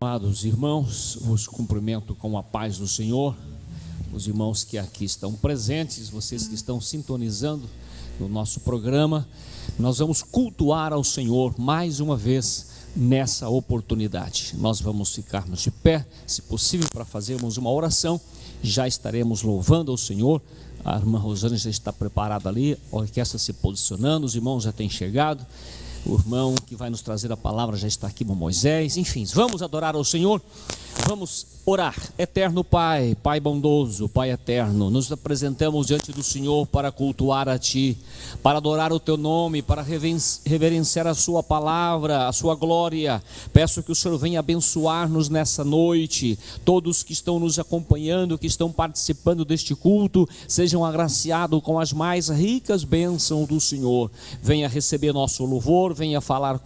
Amados irmãos, vos cumprimento com a paz do Senhor, os irmãos que aqui estão presentes, vocês que estão sintonizando no nosso programa. Nós vamos cultuar ao Senhor mais uma vez nessa oportunidade. Nós vamos ficarmos de pé, se possível, para fazermos uma oração. Já estaremos louvando ao Senhor. A irmã Rosane já está preparada ali, a orquestra se posicionando, os irmãos já têm chegado. O irmão que vai nos trazer a palavra já está aqui, Moisés. Enfim, vamos adorar ao Senhor. Vamos orar. Eterno Pai, Pai bondoso, Pai eterno, nos apresentamos diante do Senhor para cultuar a Ti, para adorar o Teu nome, para reverenciar a Sua palavra, a Sua glória. Peço que o Senhor venha abençoar-nos nessa noite. Todos que estão nos acompanhando, que estão participando deste culto, sejam agraciados com as mais ricas bênçãos do Senhor. Venha receber nosso louvor, venha falar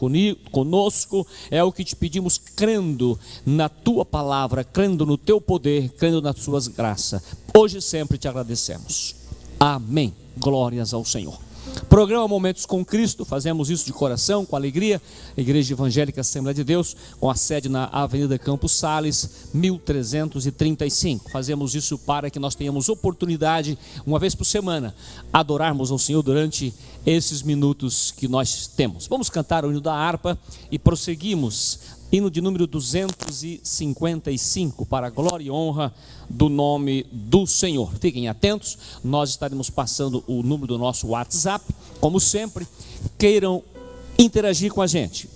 conosco. É o que te pedimos, crendo na Tua palavra, crendo no Teu poder, crendo nas Suas graças. Hoje e sempre te agradecemos. Amém. Glórias ao Senhor. Programa Momentos com Cristo, fazemos isso de coração, com alegria. Igreja Evangélica Assembleia de Deus, com a sede na Avenida Campos Sales, 1335. Fazemos isso para que nós tenhamos oportunidade, uma vez por semana, adorarmos ao Senhor durante esses minutos que nós temos. Vamos cantar o hino da harpa e prosseguimos. Hino de número 255, para a glória e honra do nome do Senhor. Fiquem atentos, nós estaremos passando o número do nosso WhatsApp. Como sempre, queiram interagir com a gente.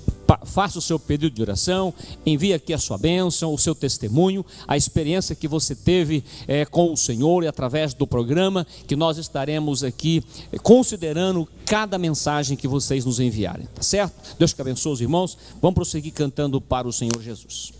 Faça o seu pedido de oração, envie aqui a sua bênção, o seu testemunho, a experiência que você teve com o Senhor, e através do programa que nós estaremos aqui considerando cada mensagem que vocês nos enviarem, tá certo? Deus que abençoe os irmãos. Vamos prosseguir cantando para o Senhor Jesus.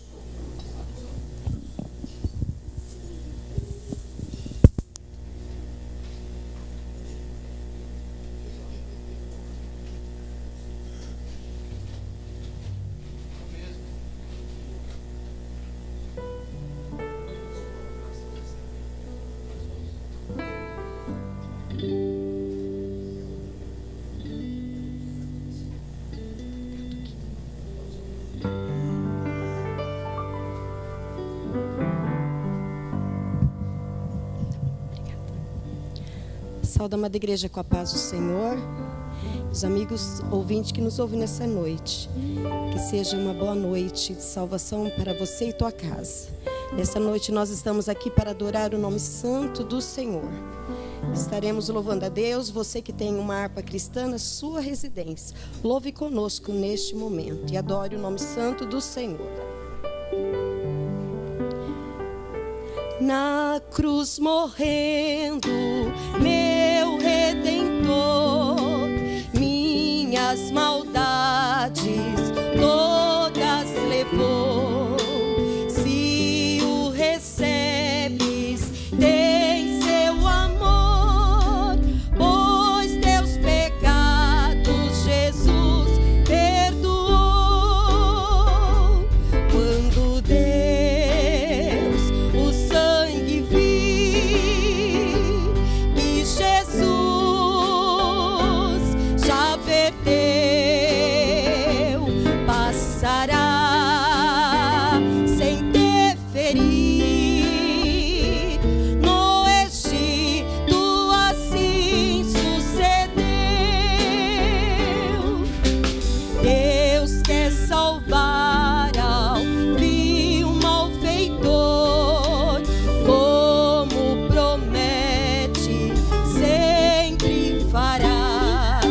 Saúde, amada igreja, com a paz do Senhor. Os amigos ouvintes que nos ouvem nessa noite, que seja uma boa noite de salvação para você e tua casa. Nessa noite nós estamos aqui para adorar o nome santo do Senhor. Estaremos louvando a Deus. Você que tem uma harpa cristã na sua residência, louve conosco neste momento e adore o nome santo do Senhor. Na cruz morrendo, meu Redentor, minhas maldades todas levou. Se o recebes, tem seu amor, pois teus pecados Jesus perdoou. Quando Deus o sangue viu, que Jesus já perdeu, passará sem ter ferir. No Egito assim sucedeu. Deus quer salvar ao vil malfeitor, como promete, sempre fará.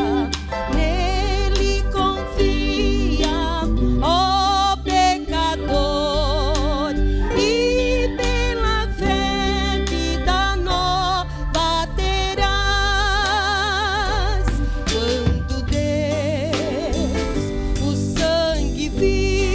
Nele confia, ó pecador, e pela fé vida nova terás. Quando Deus o sangue viu,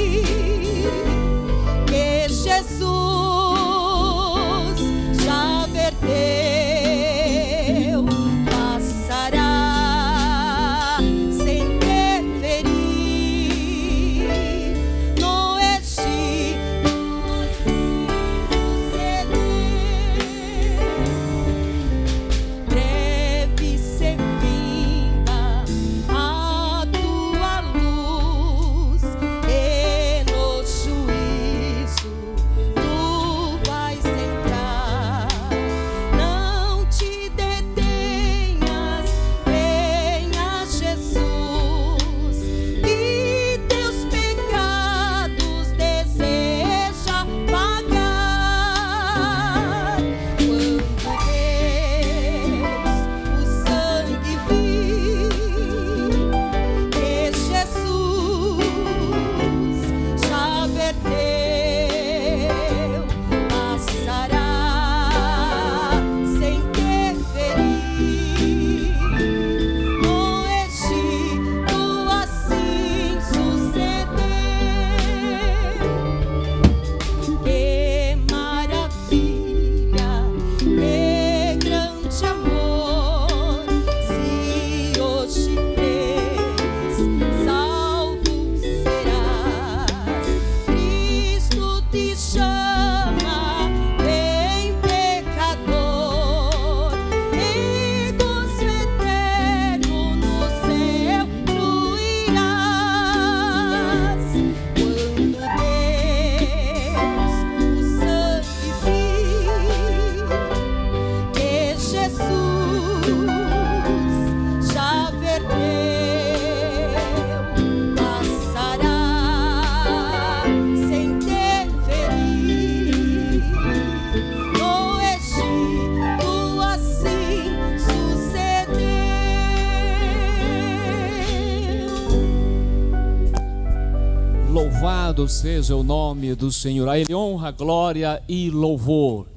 Louvado seja o nome do Senhor. A Ele honra, glória e louvor.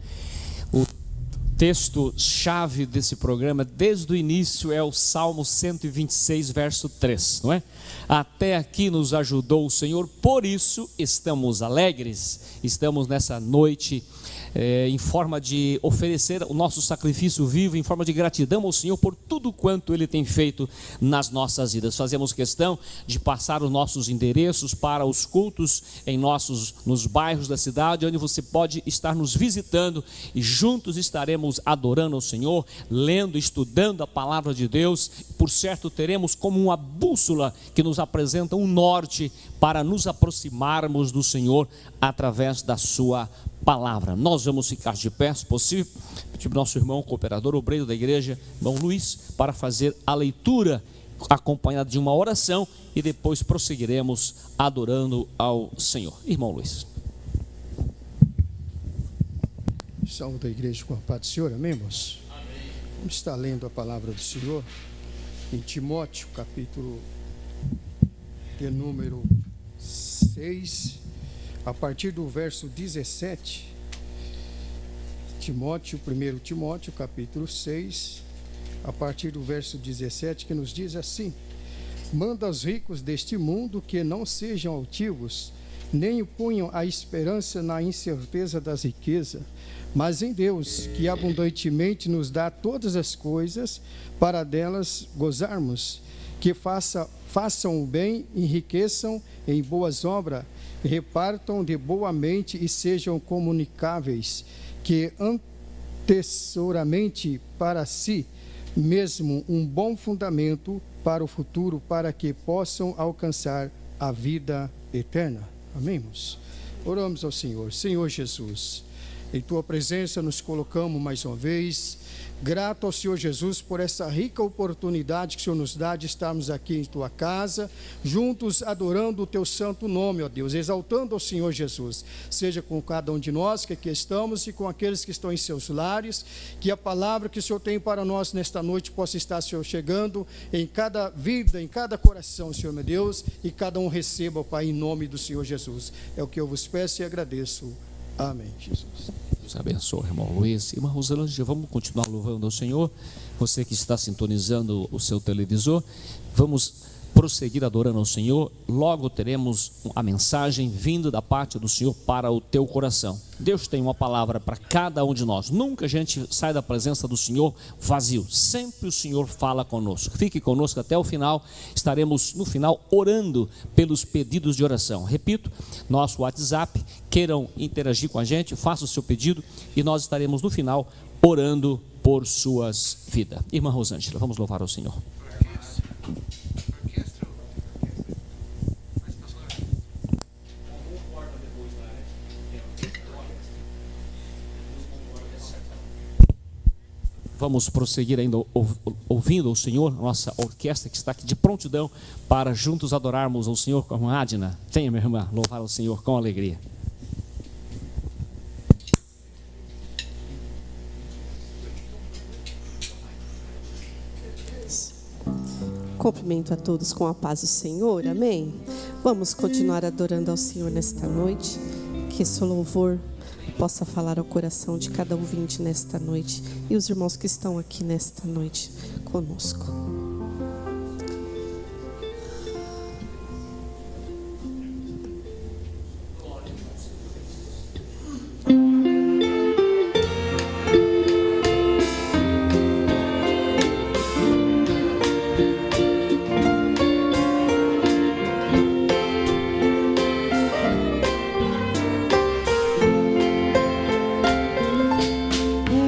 O texto-chave desse programa, desde o início, é o Salmo 126, verso 3, não é? Até aqui nos ajudou o Senhor, por isso estamos alegres, estamos nessa noite em forma de oferecer o nosso sacrifício vivo, em forma de gratidão ao Senhor por tudo quanto Ele tem feito nas nossas vidas. Fazemos questão de passar os nossos endereços para os cultos nos bairros da cidade, onde você pode estar nos visitando e juntos estaremos adorando ao Senhor, lendo, estudando a palavra de Deus. Por certo, teremos como uma bússola que nos apresenta um norte para nos aproximarmos do Senhor através da sua palavra. Nós vamos ficar de pé, se possível, pedir para o nosso irmão cooperador, obreiro da igreja, irmão Luiz, para fazer a leitura acompanhada de uma oração e depois prosseguiremos adorando ao Senhor. Irmão Luiz. Salve da igreja com a paz do Senhor, amém, irmãos? Vamos estar lendo a palavra do Senhor em Timóteo, capítulo de número 6, a partir do verso 17. Timóteo, 1 Timóteo, capítulo 6, a partir do verso 17, que nos diz assim: manda aos ricos deste mundo que não sejam altivos, nem ponham a esperança na incerteza das riquezas, mas em Deus, que abundantemente nos dá todas as coisas, para delas gozarmos, que façam o bem, enriqueçam em boas obras, repartam de boa mente e sejam comunicáveis, que antecessoramente para si mesmo um bom fundamento para o futuro, para que possam alcançar a vida eterna. Amém, irmãos? Oramos ao Senhor. Senhor Jesus, em Tua presença nos colocamos mais uma vez, grato ao Senhor Jesus por essa rica oportunidade que o Senhor nos dá de estarmos aqui em Tua casa, juntos adorando o Teu santo nome, ó Deus, exaltando ao Senhor Jesus. Seja com cada um de nós que aqui estamos e com aqueles que estão em seus lares, que a palavra que o Senhor tem para nós nesta noite possa estar, Senhor, chegando em cada vida, em cada coração, Senhor meu Deus, e cada um receba, Pai, em nome do Senhor Jesus. É o que eu vos peço e agradeço. Amém, Jesus. Deus abençoe, irmão Luiz. Irmã Rosângela, vamos continuar louvando ao Senhor. Você que está sintonizando o seu televisor, vamos prosseguir adorando ao Senhor. Logo teremos a mensagem vindo da parte do Senhor para o teu coração. Deus tem uma palavra para cada um de nós. Nunca a gente sai da presença do Senhor vazio. Sempre o Senhor fala conosco. Fique conosco até o final. Estaremos no final orando pelos pedidos de oração. Repito, nosso WhatsApp, queiram interagir com a gente, faça o seu pedido e nós estaremos no final orando por suas vidas. Irmã Rosângela, vamos louvar ao Senhor. Vamos prosseguir ainda ouvindo o Senhor, nossa orquestra que está aqui de prontidão para juntos adorarmos ao Senhor com a Adna. Venha, minha irmã, louvar ao Senhor com alegria. Cumprimento a todos com a paz do Senhor, amém? Vamos continuar adorando ao Senhor nesta noite, que esse louvor possa falar ao coração de cada ouvinte nesta noite e os irmãos que estão aqui nesta noite conosco.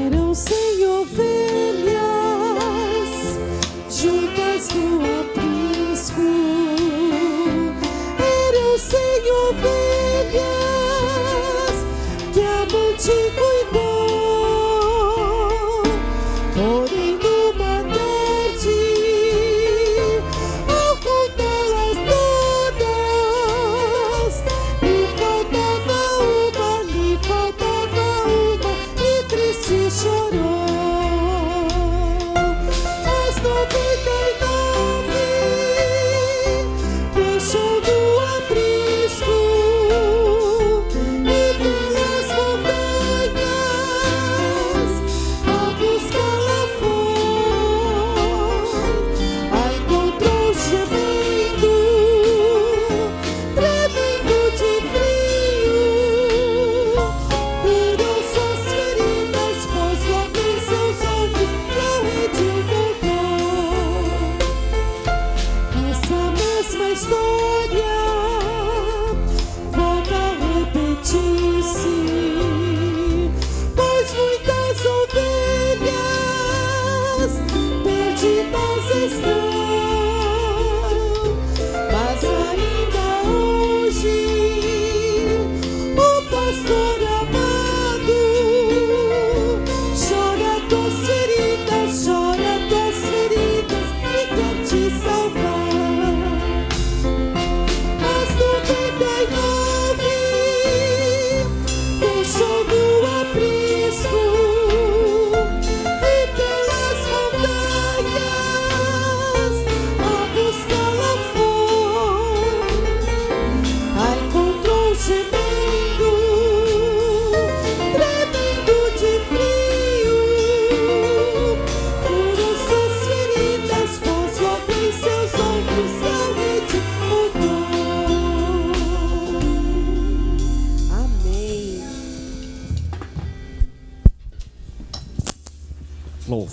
Eram sem ovelhas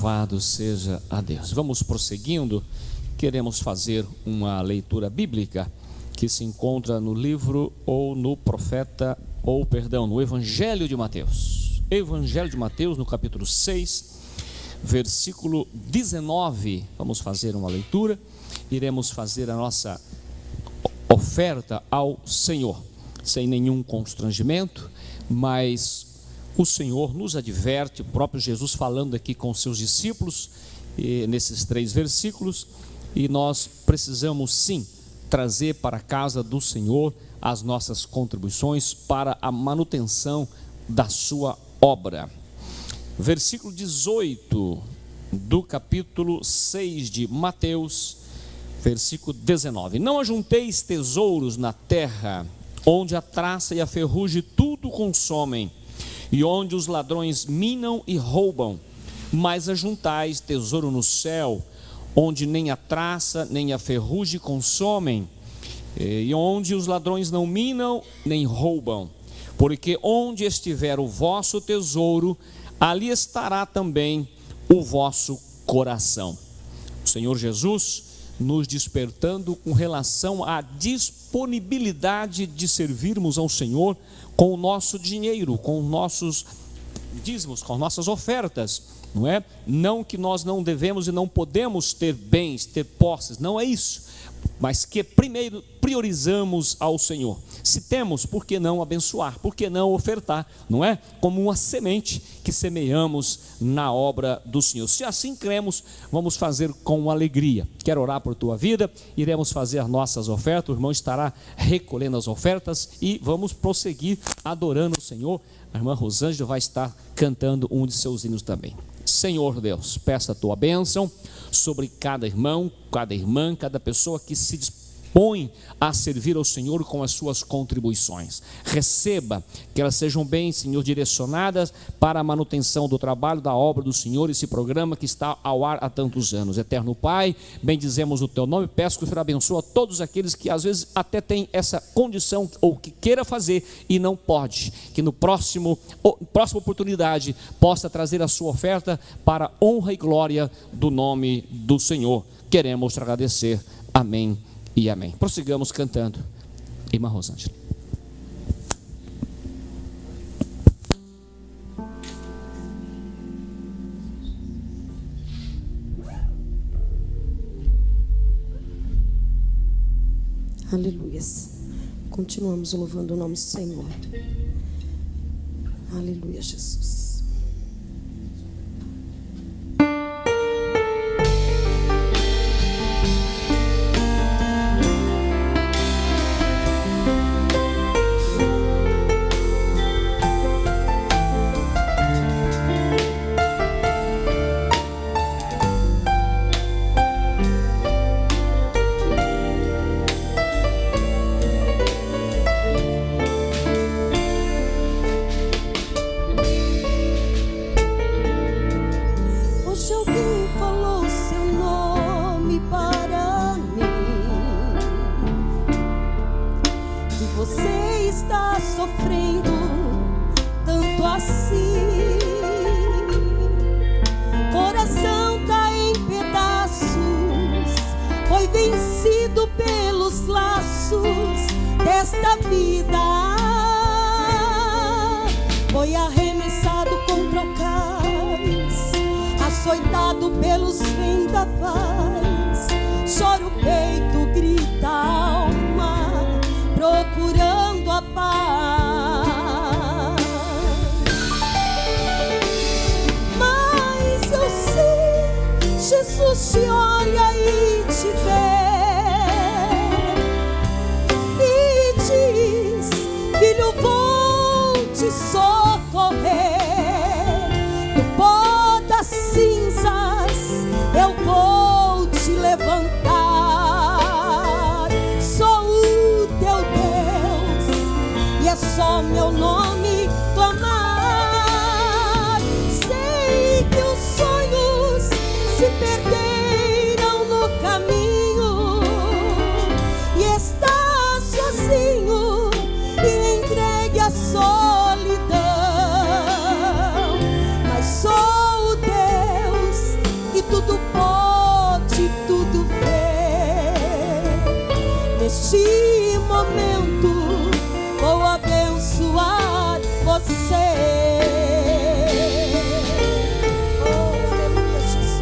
Louvado seja a Deus. Vamos prosseguindo. Queremos fazer uma leitura bíblica que se encontra no livro ou no profeta, ou perdão, no Evangelho de Mateus. Evangelho de Mateus, no capítulo 6, versículo 19. Vamos fazer uma leitura. Iremos fazer a nossa oferta ao Senhor, sem nenhum constrangimento, mas o Senhor nos adverte, o próprio Jesus falando aqui com os seus discípulos, nesses 3 versículos, e nós precisamos sim trazer para a casa do Senhor as nossas contribuições para a manutenção da sua obra. Versículo 18 do capítulo 6 de Mateus, versículo 19: Não ajunteis tesouros na terra, onde a traça e a ferrugem tudo consomem, e onde os ladrões minam e roubam, mas ajuntais tesouro no céu, onde nem a traça nem a ferrugem consomem, e onde os ladrões não minam nem roubam. Porque onde estiver o vosso tesouro, ali estará também o vosso coração. O Senhor Jesus nos despertando com relação à disponibilidade de servirmos ao Senhor com o nosso dinheiro, com os nossos dízimos, com nossas ofertas, não é? Não que nós não devemos e não podemos ter bens, ter posses, não é isso, mas que primeiro priorizamos ao Senhor. Se temos, por que não abençoar? Por que não ofertar? Não é? Como uma semente que semeamos na obra do Senhor. Se assim cremos, vamos fazer com alegria. Quero orar por tua vida, iremos fazer as nossas ofertas, o irmão estará recolhendo as ofertas e vamos prosseguir adorando o Senhor. A irmã Rosângela vai estar cantando um de seus hinos também. Senhor Deus, peça a tua bênção sobre cada irmão, cada irmã, cada pessoa que se dispõe a servir ao Senhor com as suas contribuições. Receba, que elas sejam bem, Senhor, direcionadas para a manutenção do trabalho, da obra do Senhor, esse programa que está ao ar há tantos anos. Eterno Pai, bendizemos o teu nome, peço que o Senhor abençoe todos aqueles que às vezes até têm essa condição ou que queira fazer e não pode, que no próxima oportunidade possa trazer a sua oferta para a honra e glória do nome do Senhor. Queremos te agradecer. Amém e amém. Prossigamos cantando. Irmã Rosângela. Aleluias. Continuamos louvando o nome do Senhor. Aleluia, Jesus. Desta vida foi arremessado contra o cais, açoitado pelos vendavais, chora o peito, grita a alma, procurando a paz. Mas eu sei, Jesus te olha e te vê. Filho, vou te socorrer. Do pó das cinzas eu vou te levantar. Sou o teu Deus e é só meu nome clamar. Sei que os sonhos se perderam no caminho, você. Oh, aleluia, Jesus.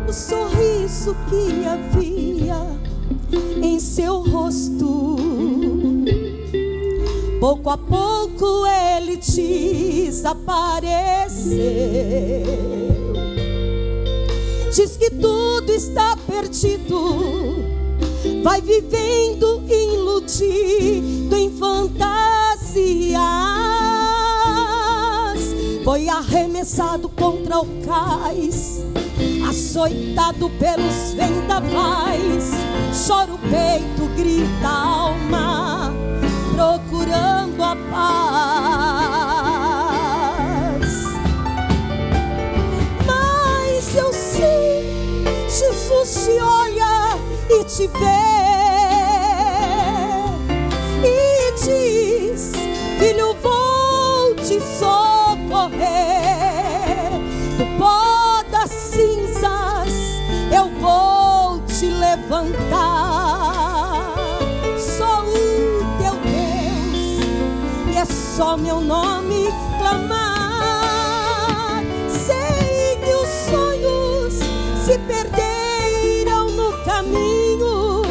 O sorriso que havia em seu rosto, pouco a pouco ele desapareceu. Diz que tudo está perdido, vai vivendo iludido em fantasias. Foi arremessado contra o cais, açoitado pelos vendavais. Chora o peito, grita a alma, procurando a paz. Mas eu sei, Jesus te olha e te vê e diz: filho, vou te socorrer. Do pó das cinzas eu vou te levantar. Sou o teu Deus e é só meu nome clamar. Sei que os sonhos se perderam no caminho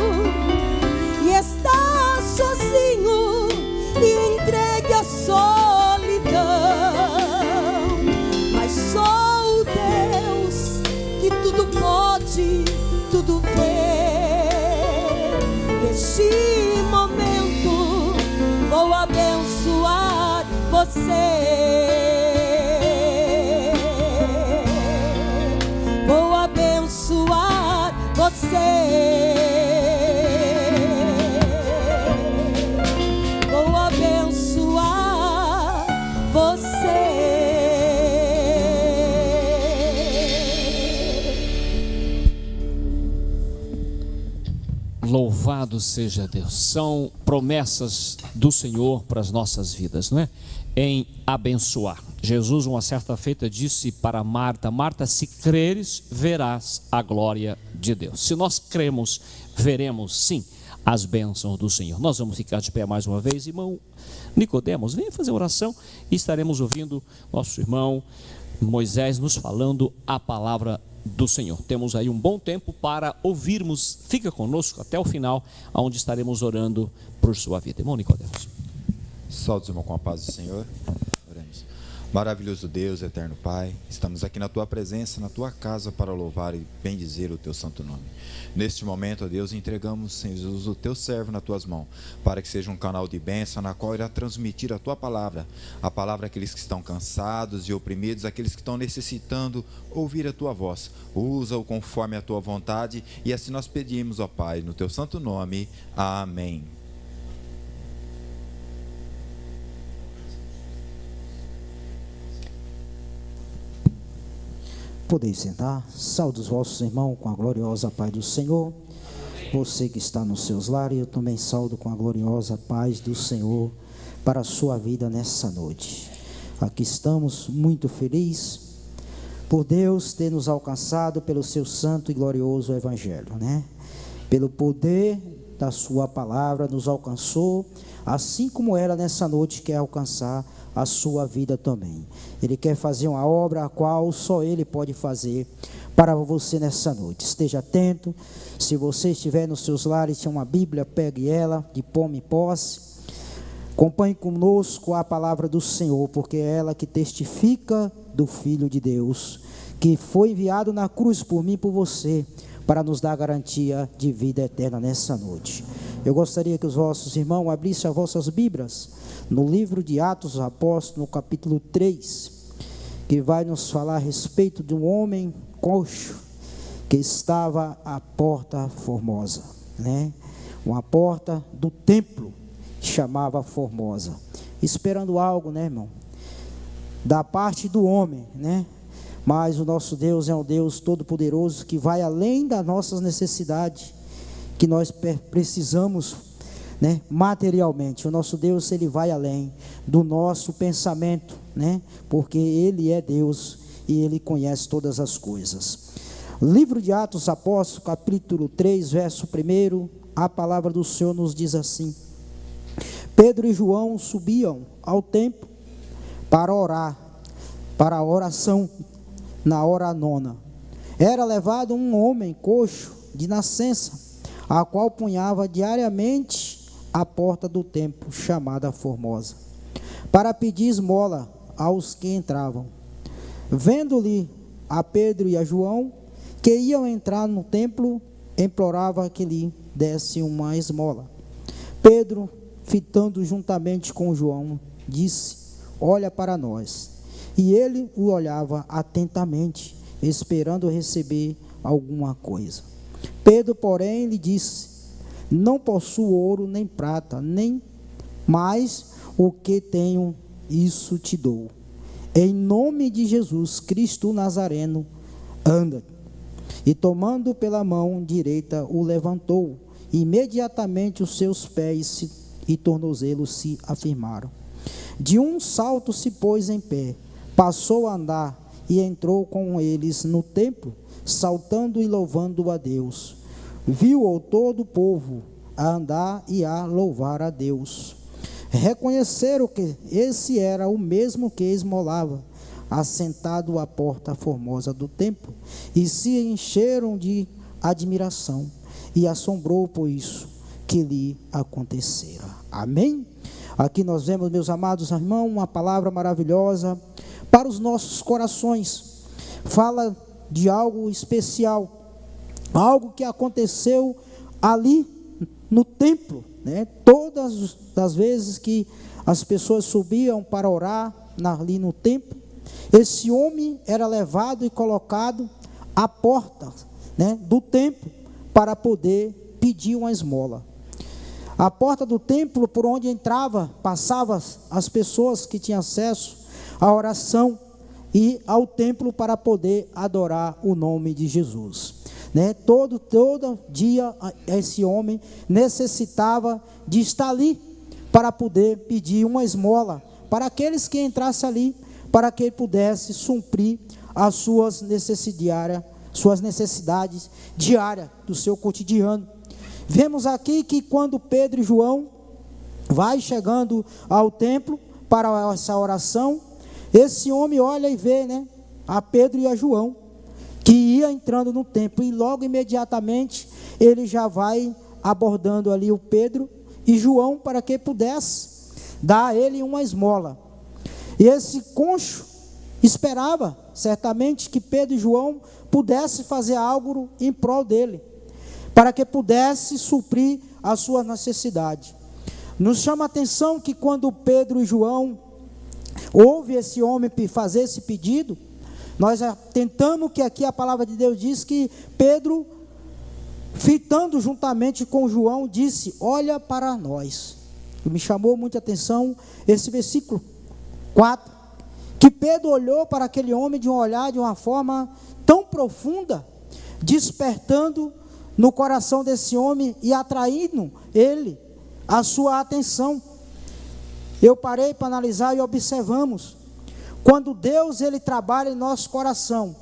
e está sozinho e entregue à solidão. Mas sou o Deus que tudo pode, tudo vê. Neste momento vou abençoar você. Vou abençoar você. Vou abençoar você. Louvado seja Deus. São promessas do Senhor para as nossas vidas, não é? Em abençoar. Jesus, uma certa feita, disse para Marta: Marta, se creres, verás a glória de Deus. Se nós cremos, veremos sim as bênçãos do Senhor. Nós vamos ficar de pé mais uma vez. Irmão Nicodemos, venha fazer oração e estaremos ouvindo nosso irmão Moisés nos falando a palavra do Senhor. Temos aí um bom tempo para ouvirmos. Fica conosco até o final, onde estaremos orando por sua vida. Irmão Nicodemos. Saúde, irmão, com a paz do Senhor. Oremos. Maravilhoso Deus, eterno Pai, estamos aqui na Tua presença, na Tua casa, para louvar e bendizer o Teu santo nome. Neste momento, ó Deus, entregamos, Senhor Jesus, o Teu servo nas Tuas mãos, para que seja um canal de bênção, na qual irá transmitir a Tua palavra, a palavra àqueles que estão cansados e oprimidos, aqueles que estão necessitando ouvir a Tua voz. Usa-o conforme a Tua vontade, e assim nós pedimos, ó Pai, no Teu santo nome. Amém. Podeis sentar. Saúde os vossos irmãos com a gloriosa paz do Senhor. Você que está nos seus lares, eu também saúdo com a gloriosa paz do Senhor para a sua vida nessa noite. Aqui estamos muito felizes por Deus ter nos alcançado pelo seu santo e glorioso evangelho, né? Pelo poder da sua palavra nos alcançou, assim como ela nessa noite quer alcançar a sua vida também. Ele quer fazer uma obra a qual só Ele pode fazer para você nessa noite. Esteja atento. Se você estiver nos seus lares, tem uma Bíblia, pegue ela de posse em posse. Acompanhe conosco a palavra do Senhor, porque é ela que testifica do Filho de Deus, que foi enviado na cruz por mim e por você, para nos dar garantia de vida eterna nessa noite. Eu gostaria que os vossos irmãos abrissem as vossas Bíblias no livro de Atos dos Apóstolos, no capítulo 3, que vai nos falar a respeito de um homem coxo que estava à porta formosa, né? Uma porta do templo que chamava Formosa, esperando algo, né, irmão? Da parte do homem, né? mas o nosso Deus é um Deus todo-poderoso que vai além das nossas necessidades, que nós precisamos, né, materialmente. O nosso Deus, ele vai além do nosso pensamento, né, porque ele é Deus e ele conhece todas as coisas. Livro de Atos dos Apóstolos, capítulo 3, verso 1, a palavra do Senhor nos diz assim: Pedro e João subiam ao templo para orar, para a oração na hora nona. Era levado um homem coxo de nascença, a qual punhava diariamente a porta do templo, chamada Formosa, para pedir esmola aos que entravam. Vendo-lhe a Pedro e a João, que iam entrar no templo, implorava que lhe desse uma esmola. Pedro, fitando juntamente com João, disse: olha para nós. E ele o olhava atentamente, esperando receber alguma coisa. Pedro, porém, lhe disse: não possuo ouro nem prata, nem mais o que tenho, isso te dou. Em nome de Jesus Cristo Nazareno, anda. E tomando pela mão direita, o levantou. Imediatamente os seus pés e tornozelos se afirmaram. De um salto se pôs em pé, passou a andar e entrou com eles no templo, saltando e louvando a Deus. Viu-o todo o povo a andar e a louvar a Deus. Reconheceram que esse era o mesmo que esmolava, assentado à porta formosa do templo, e se encheram de admiração, e assombrou por isso que lhe acontecera. Amém? Aqui nós vemos, meus amados irmãos, uma palavra maravilhosa para os nossos corações. Fala de algo especial, algo que aconteceu ali no templo, né? Todas as vezes que as pessoas subiam para orar ali no templo, esse homem era levado e colocado à porta, né, do templo para poder pedir uma esmola. A porta do templo, por onde passavam as pessoas que tinham acesso à oração e ao templo para poder adorar o nome de Jesus, né? Todo dia esse homem necessitava de estar ali para poder pedir uma esmola para aqueles que entrassem ali, para que ele pudesse suprir as suas necessidades diárias do seu cotidiano. Vemos aqui que quando Pedro e João vai chegando ao templo para essa oração, esse homem olha e vê, né, a Pedro e a João, que ia entrando no templo, e logo imediatamente ele já vai abordando ali o Pedro e João para que pudesse dar a ele uma esmola. E esse coxo esperava certamente que Pedro e João pudessem fazer algo em prol dele, para que pudesse suprir a sua necessidade. Nos chama a atenção que quando Pedro e João ouve esse homem fazer esse pedido, nós tentamos que aqui a palavra de Deus diz que Pedro, fitando juntamente com João, disse: olha para nós. E me chamou muita atenção esse versículo 4, que Pedro olhou para aquele homem de um olhar de uma forma tão profunda, despertando no coração desse homem e atraindo ele, a sua atenção. Eu parei para analisar e observamos, quando Deus ele trabalha em nosso coração,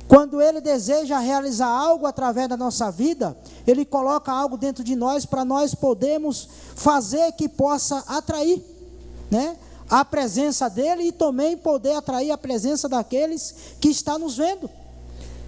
quando ele deseja realizar algo através da nossa vida, ele coloca algo dentro de nós para nós podermos fazer que possa atrair, né, a presença dele, e também poder atrair a presença daqueles que estão nos vendo.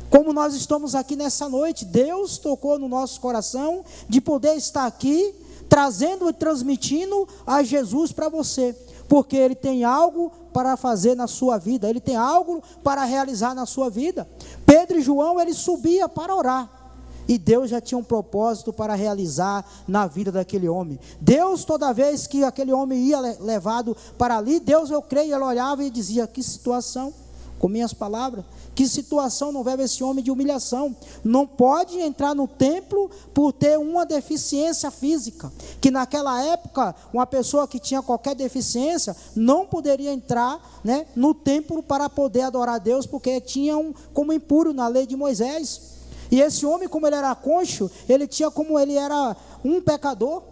Como nós estamos aqui nessa noite, Deus tocou no nosso coração de poder estar aqui, trazendo e transmitindo a Jesus para você, porque Ele tem algo para fazer na sua vida, Ele tem algo para realizar na sua vida. Pedro e João, eles subiam para orar, e Deus já tinha um propósito para realizar na vida daquele homem. Deus, toda vez que aquele homem ia levado para ali, Deus, eu creio, ele olhava e dizia: que situação, com minhas palavras. Que situação não leva esse homem de humilhação? Não pode entrar no templo por ter uma deficiência física, que naquela época, uma pessoa que tinha qualquer deficiência, não poderia entrar, né, no templo para poder adorar a Deus, porque tinha como impuro na lei de Moisés. E esse homem, como ele era coxo, ele tinha como ele era um pecador,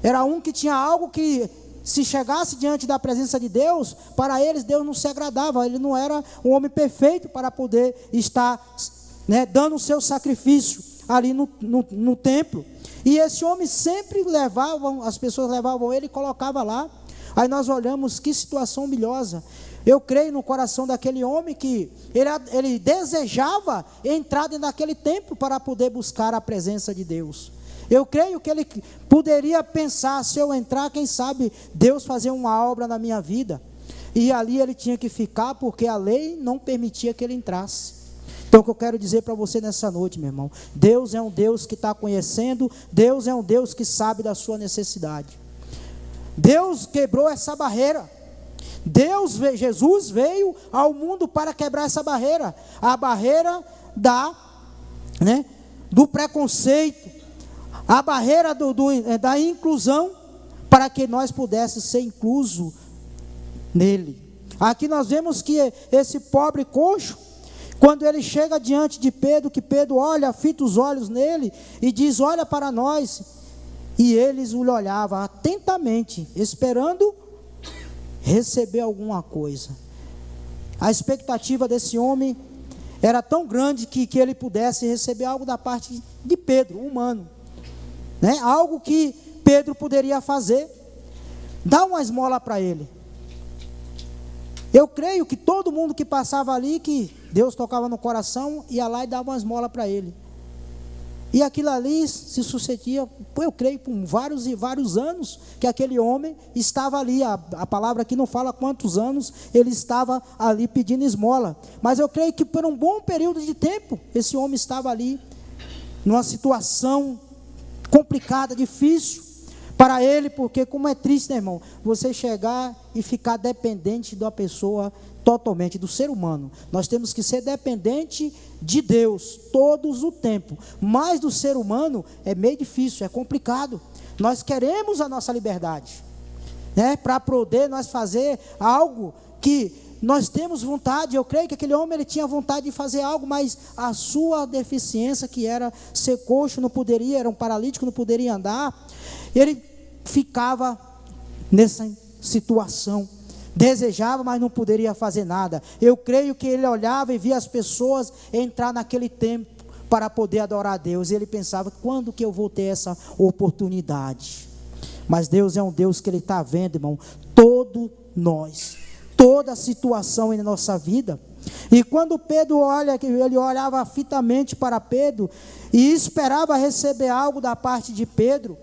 era um que tinha algo que, se chegasse diante da presença de Deus, para eles Deus não se agradava, ele não era um homem perfeito para poder estar, né, dando o seu sacrifício ali no templo. E esse homem sempre as pessoas levavam ele e colocavam lá. Aí nós olhamos, que situação humilhosa. Eu creio no coração daquele homem que ele desejava entrar dentro daquele templo para poder buscar a presença de Deus. Eu creio que ele poderia pensar, se eu entrar, quem sabe Deus fazer uma obra na minha vida. E ali ele tinha que ficar, porque a lei não permitia que ele entrasse. Então o que eu quero dizer para você nessa noite, meu irmão, Deus é um Deus que está conhecendo, Deus é um Deus que sabe da sua necessidade. Deus quebrou essa barreira. Jesus veio ao mundo para quebrar essa barreira, a barreira do preconceito, a barreira da inclusão, para que nós pudéssemos ser inclusos nele. Aqui nós vemos que esse pobre coxo, quando ele chega diante de Pedro, que Pedro olha, fita os olhos nele e diz: olha para nós. E eles o olhavam atentamente, esperando receber alguma coisa. A expectativa desse homem era tão grande que ele pudesse receber algo da parte de Pedro, humano, né? Algo que Pedro poderia fazer, dar uma esmola para ele. Eu creio que todo mundo que passava ali, que Deus tocava no coração, ia lá e dava uma esmola para ele. E aquilo ali se sucedia, eu creio, por vários e vários anos, que aquele homem estava ali. A palavra aqui não fala quantos anos ele estava ali pedindo esmola. Mas eu creio que por um bom período de tempo, esse homem estava ali, numa situação complicada, difícil para ele, porque como é triste, né, irmão, você chegar e ficar dependente da pessoa totalmente, do ser humano. Nós temos que ser dependente de Deus todos o tempo, mas do ser humano é meio difícil, é complicado. Nós queremos a nossa liberdade, né, para poder nós fazer algo que nós temos vontade. Eu creio que aquele homem, ele tinha vontade de fazer algo, mas a sua deficiência, que era ser coxo, não poderia, era um paralítico, não poderia andar, ele ficava nessa situação, desejava, mas não poderia fazer nada. Eu creio que ele olhava e via as pessoas entrar naquele templo para poder adorar a Deus, e ele pensava: quando que eu vou ter essa oportunidade? Mas Deus é um Deus que ele está vendo, irmão, toda a situação em nossa vida. E quando Pedro olha, ele olhava fitamente para Pedro e esperava receber algo da parte de Pedro.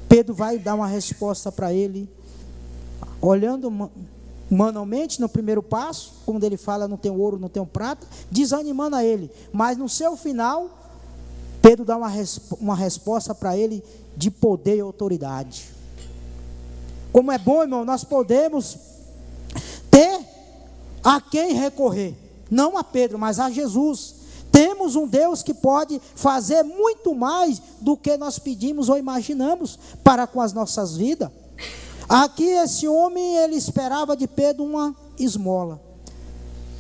Pedro vai dar uma resposta para ele, olhando manualmente no primeiro passo, quando ele fala: não tenho ouro, não tenho prata, desanimando a ele. Mas no seu final, Pedro dá uma resposta para ele de poder e autoridade. Como é bom, irmão, nós podemos ter a quem recorrer, não a Pedro, mas a Jesus. Temos um Deus que pode fazer muito mais do que nós pedimos ou imaginamos para com as nossas vidas. Aqui esse homem, ele esperava de Pedro uma esmola,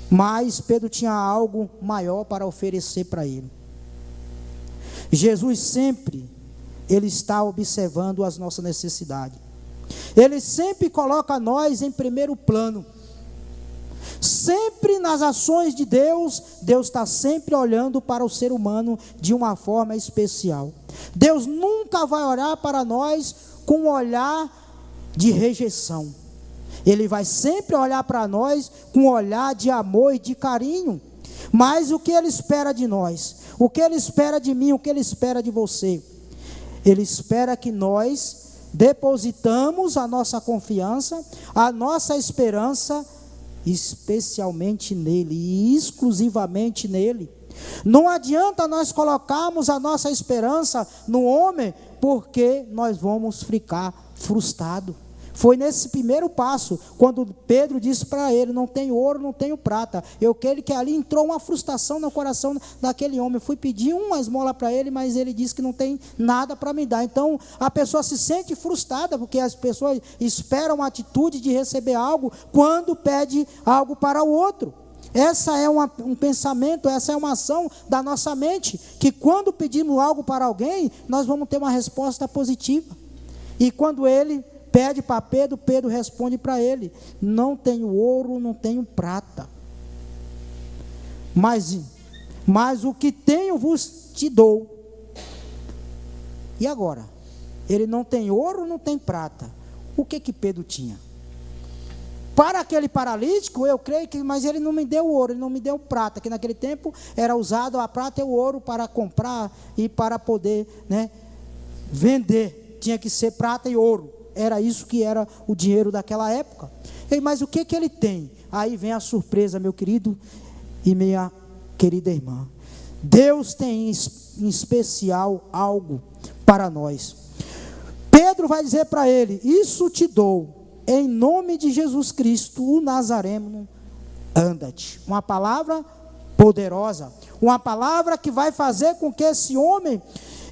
mas Pedro tinha algo maior para oferecer para ele. Jesus sempre, ele está observando as nossas necessidades. Ele sempre coloca nós em primeiro plano. Sempre nas ações de Deus, Deus está sempre olhando para o ser humano de uma forma especial. Deus nunca vai olhar para nós com um olhar de rejeição. Ele vai sempre olhar para nós com um olhar de amor e de carinho. Mas o que Ele espera de nós? O que Ele espera de mim? O que Ele espera de você? Ele espera que nós depositamos a nossa confiança, a nossa esperança, especialmente nele e exclusivamente nele. Não adianta nós colocarmos a nossa esperança no homem, porque nós vamos ficar frustrados. Foi nesse primeiro passo, quando Pedro disse para ele: não tenho ouro, não tenho prata. Eu creio que ali entrou uma frustração no coração daquele homem. Eu fui pedir uma esmola para ele, mas ele disse que não tem nada para me dar. Então a pessoa se sente frustrada, porque as pessoas esperam a atitude de receber algo quando pede algo para o outro. Essa é um pensamento, essa é uma ação da nossa mente, que quando pedimos algo para alguém, nós vamos ter uma resposta positiva. E quando ele pede para Pedro, Pedro responde para ele: não tenho ouro, não tenho prata, mas o que tenho vos te dou. E agora? Ele não tem ouro, não tem prata. O que Pedro tinha? Para aquele paralítico, eu creio que, mas ele não me deu ouro, ele não me deu prata, que naquele tempo era usado a prata e o ouro para comprar e para poder, vender. Tinha que ser prata e ouro. Era isso que era o dinheiro daquela época. Mas o que ele tem? Aí vem a surpresa, meu querido e minha querida irmã. Deus tem em especial algo para nós. Pedro vai dizer para ele: isso te dou, em nome de Jesus Cristo, o Nazareno, anda-te. Uma palavra poderosa, uma palavra que vai fazer com que esse homem,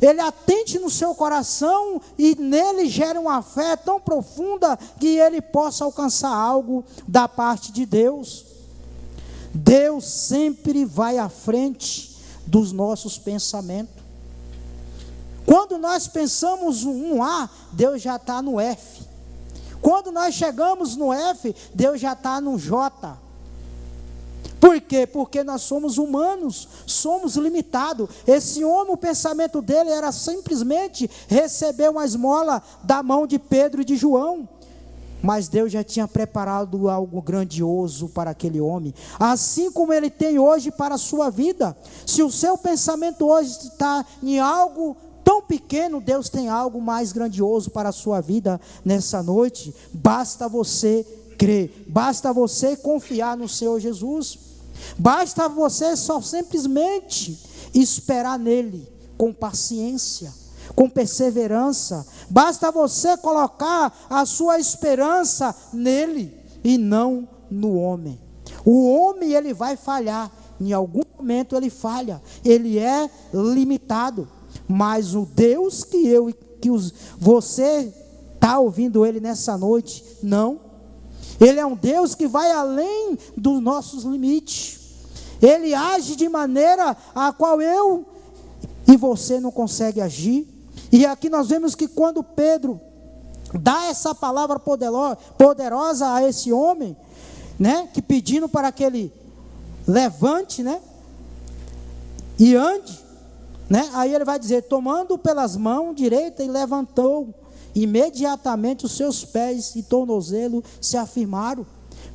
ele atente no seu coração e nele gere uma fé tão profunda que ele possa alcançar algo da parte de Deus. Deus sempre vai à frente dos nossos pensamentos. Quando nós pensamos um A, Deus já está no F. Quando nós chegamos no F, Deus já está no J. Por quê? Porque nós somos humanos, somos limitados. Esse homem, o pensamento dele era simplesmente receber uma esmola da mão de Pedro e de João. Mas Deus já tinha preparado algo grandioso para aquele homem. Assim como Ele tem hoje para a sua vida. Se o seu pensamento hoje está em algo tão pequeno, Deus tem algo mais grandioso para a sua vida nessa noite. Basta você crer, basta você confiar no Senhor Jesus. Basta você só simplesmente esperar nele com paciência, com perseverança. Basta você colocar a sua esperança nele e não no homem. O homem, ele vai falhar, em algum momento ele falha, ele é limitado. Mas o Deus você está ouvindo ele nessa noite, não. Ele é um Deus que vai além dos nossos limites. Ele age de maneira a qual eu e você não consegue agir. E aqui nós vemos que quando Pedro dá essa palavra poderosa a esse homem, que pedindo para que ele levante, e ande, aí ele vai dizer: tomando pelas mãos direita, e levantou. Imediatamente os seus pés e tornozelo se afirmaram.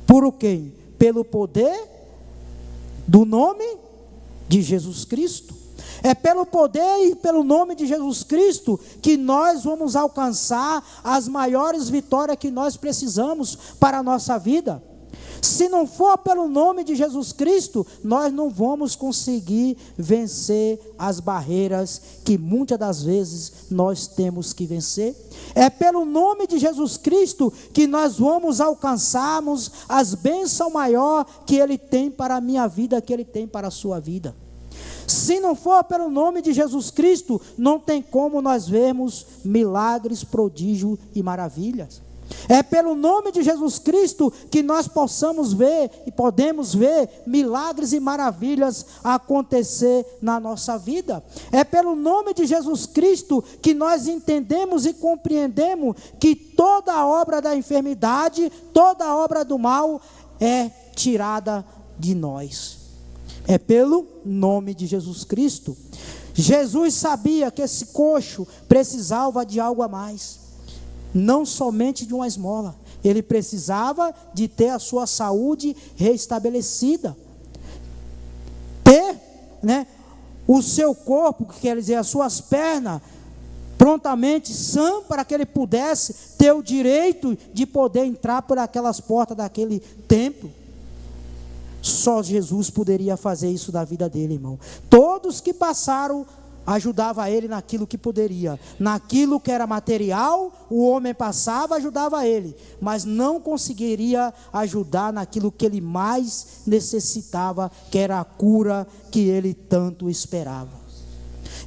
Por quê? Pelo poder do nome de Jesus Cristo. É pelo poder e pelo nome de Jesus Cristo que nós vamos alcançar as maiores vitórias que nós precisamos para a nossa vida. Se não for pelo nome de Jesus Cristo, nós não vamos conseguir vencer as barreiras que muitas das vezes nós temos que vencer. É pelo nome de Jesus Cristo que nós vamos alcançarmos as bênçãos maiores que Ele tem para a minha vida, que Ele tem para a sua vida. Se não for pelo nome de Jesus Cristo, não tem como nós vermos milagres, prodígios e maravilhas. É pelo nome de Jesus Cristo que nós possamos ver e podemos ver milagres e maravilhas acontecer na nossa vida. É pelo nome de Jesus Cristo que nós entendemos e compreendemos que toda a obra da enfermidade, toda a obra do mal é tirada de nós. É pelo nome de Jesus Cristo. Jesus sabia que esse coxo precisava de algo a mais. Não somente de uma esmola. Ele precisava de ter a sua saúde restabelecida. Ter, o seu corpo, que quer dizer as suas pernas, prontamente sã, para que ele pudesse ter o direito de poder entrar por aquelas portas daquele templo. Só Jesus poderia fazer isso da vida dele, irmão. Todos que passaram ajudava ele naquilo que poderia. Naquilo que era material, o homem passava, ajudava ele, mas não conseguiria ajudar naquilo que ele mais necessitava, que era a cura que ele tanto esperava.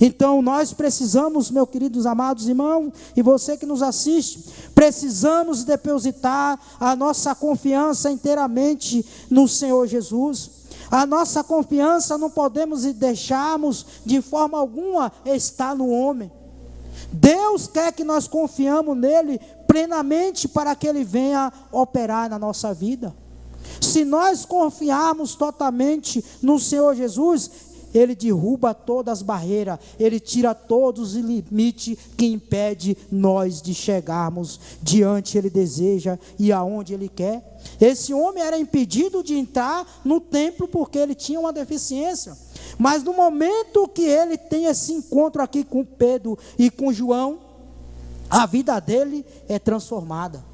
Então nós precisamos, meus queridos amados irmãos, e você que nos assiste, precisamos depositar a nossa confiança inteiramente no Senhor Jesus. A nossa confiança não podemos deixarmos de forma alguma estar no homem. Deus quer que nós confiamos nele plenamente para que ele venha operar na nossa vida. Se nós confiarmos totalmente no Senhor Jesus, ele derruba todas as barreiras, ele tira todos os limites que impedem nós de chegarmos diante ele deseja e aonde ele quer. Esse homem era impedido de entrar no templo porque ele tinha uma deficiência. Mas no momento que ele tem esse encontro aqui com Pedro e com João, a vida dele é transformada.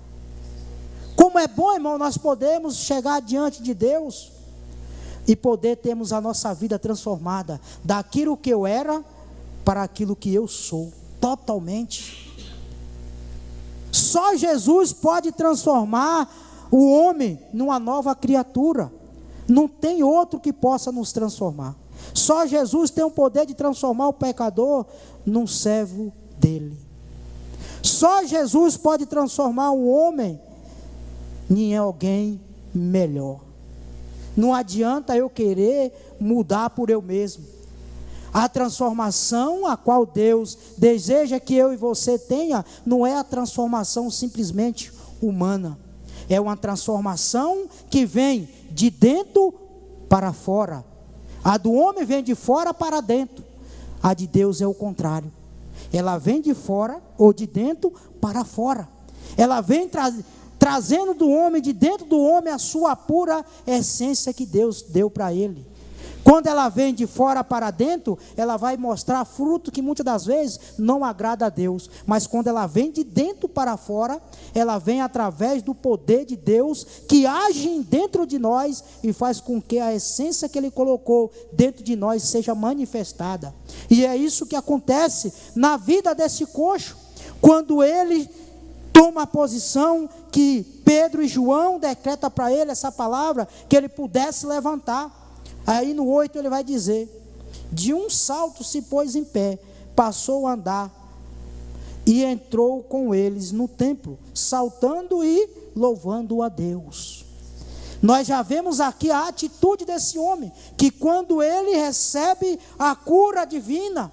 Como é bom, irmão, nós podemos chegar diante de Deus e poder termos a nossa vida transformada daquilo que eu era para aquilo que eu sou, totalmente. Só Jesus pode transformar o homem numa nova criatura. Não tem outro que possa nos transformar. Só Jesus tem o poder de transformar o pecador num servo dele. Só Jesus pode transformar o homem em alguém melhor. Não adianta eu querer mudar por eu mesmo. A transformação a qual Deus deseja que eu e você tenha, não é a transformação simplesmente humana. É uma transformação que vem de dentro para fora. A do homem vem de fora para dentro. A de Deus é o contrário. Ela vem de fora ou de dentro para fora. Ela vem trazendo do homem, de dentro do homem, a sua pura essência que Deus deu para ele. Quando ela vem de fora para dentro, ela vai mostrar fruto que muitas das vezes não agrada a Deus. Mas quando ela vem de dentro para fora, ela vem através do poder de Deus que age dentro de nós e faz com que a essência que Ele colocou dentro de nós seja manifestada. E é isso que acontece na vida desse coxo, quando ele toma a posição que Pedro e João decretam para ele essa palavra, que ele pudesse levantar. Aí no 8 ele vai dizer: de um salto se pôs em pé, passou a andar e entrou com eles no templo, saltando e louvando a Deus. Nós já vemos aqui a atitude desse homem, que quando ele recebe a cura divina,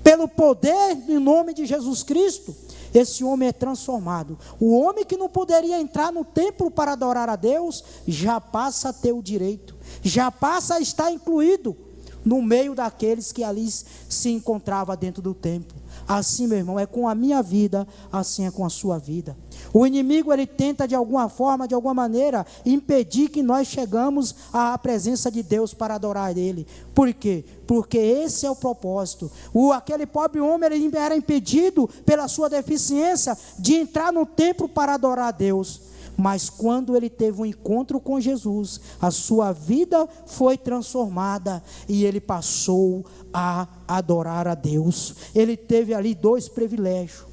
pelo poder em nome de Jesus Cristo, esse homem é transformado. O homem que não poderia entrar no templo para adorar a Deus, já passa a ter o direito, já passa a estar incluído no meio daqueles que ali se encontrava dentro do templo. Assim, meu irmão, é com a minha vida, assim é com a sua vida. O inimigo, ele tenta de alguma forma, de alguma maneira, impedir que nós chegamos à presença de Deus para adorar Ele. Por quê? Porque esse é o propósito. Aquele pobre homem, ele era impedido pela sua deficiência de entrar no templo para adorar a Deus. Mas quando ele teve um encontro com Jesus, a sua vida foi transformada e ele passou a adorar a Deus. Ele teve ali dois privilégios: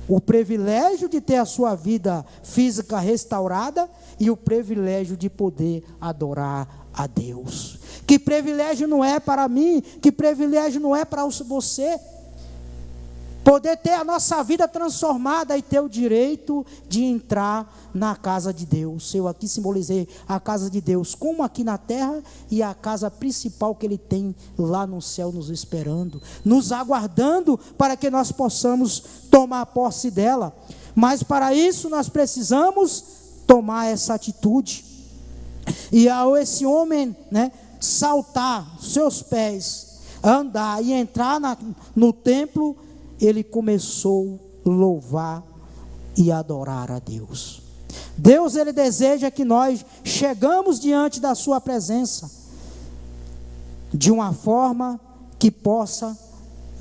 o privilégio de ter a sua vida física restaurada e o privilégio de poder adorar a Deus. Que privilégio não é para mim, que privilégio não é para você poder ter a nossa vida transformada e ter o direito de entrar na casa de Deus. Eu aqui simbolizei a casa de Deus como aqui na terra, e a casa principal que Ele tem lá no céu nos esperando, nos aguardando para que nós possamos tomar posse dela. Mas para isso nós precisamos tomar essa atitude. E ao esse homem, saltar seus pés, andar e entrar no templo, ele começou a louvar e adorar a Deus. Deus, ele deseja que nós chegamos diante da sua presença de uma forma que possa